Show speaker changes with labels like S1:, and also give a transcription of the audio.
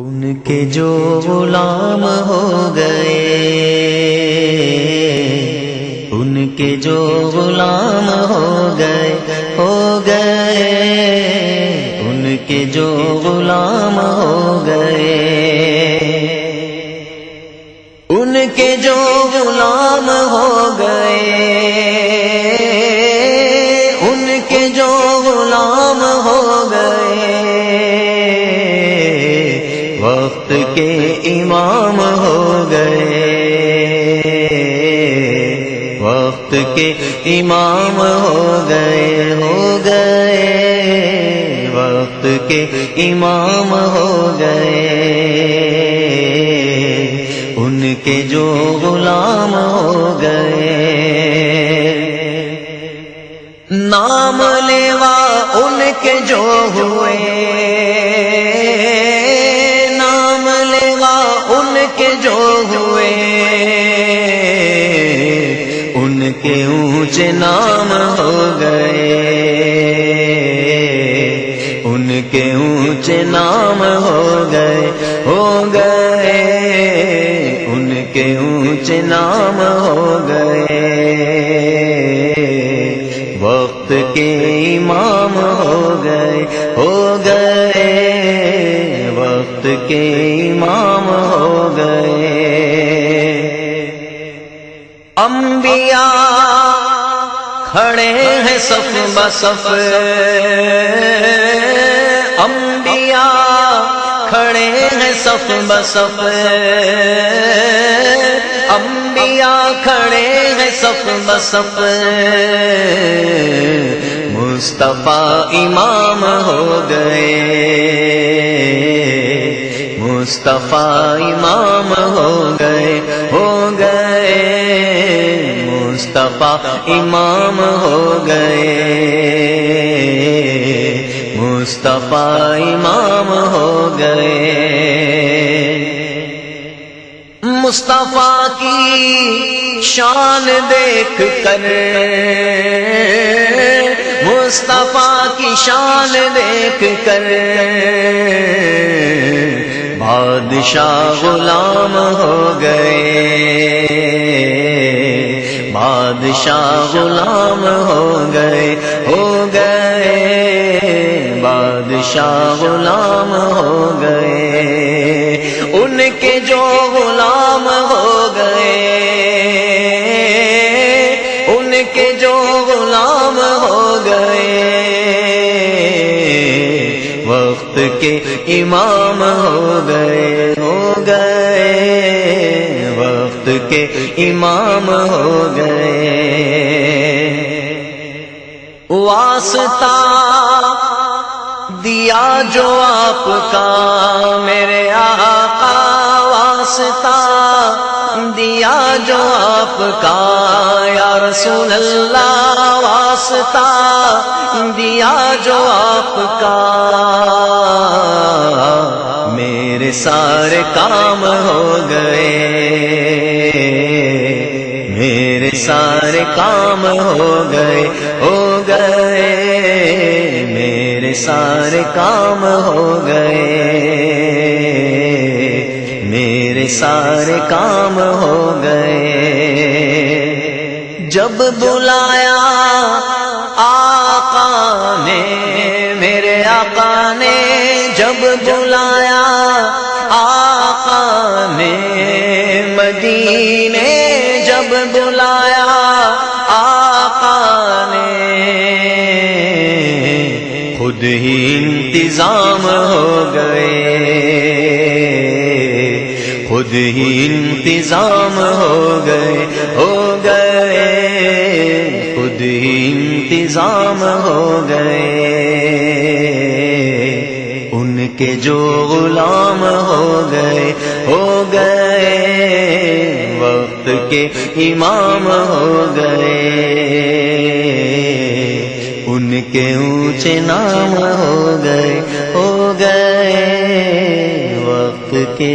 S1: ان کے جو غلام ہو گئے، ان کے جو غلام ہو گئے، ان کے جو غلام ہو گئے، ان کے جو غلام ہو گئے، ان کے جو غلام ہو گئے، وقت کے امام ہو گئے، وقت کے امام ہو گئے، وقت کے امام ہو گئے، ان کے جو غلام ہو گئے، نام لیوا ان کے جو ہوئے، نام لیوا ان کے جو ہوئے، ان کے اونچے نام ہو گئے، ان کے اونچے نام ہو گئے، ان کے اونچے نام ہو گئے، وقت کے امام ہو گئے، وقت کے امام ہو گئے، انبیاء کھڑے ہیں صف بصف، انبیاء کھڑے ہیں صف بصف، انبیاء کھڑے ہیں صف بصف، مصطفیٰ امام ہو گئے، مصطفیٰ امام ہو گئے، مصطفیٰ امام ہو گئے، مصطفیٰ امام ہو گئے، مصطفیٰ کی شان دیکھ کر، مصطفیٰ کی شان دیکھ کر، بادشاہ غلام ہو گئے، بادشاہ غلام ہو گئے، بادشاہ غلام ہو گئے، ان کے جو غلام ہو گئے، ان کے جو غلام ہو گئے، وقت کے امام ہو گئے، وقت کے امام ہو گئے، واسطہ دیا جو آپ کا میرے آقا، واسطہ دیا جو آپ کا یا رسول اللہ، واسطہ دیا جو آپ کا، میرے سارے کام ہو گئے، میرے سارے کام ہو گئے، میرے سارے کام ہو گئے، میرے سارے کام ہو گئے، جب بلایا آقا نے، میرے آقا نے جب بلایا آقا نے، مدینے جب بلایا آقا نے، خود ہی انتظام ہو گئے، خود ہی انتظام ہو گئے، خود ہی انتظام ہو گئے، ان کے جو غلام ہو گئے، وقت کے امام ہو گئے، ان کے اونچے نام ہو گئے، وقت کے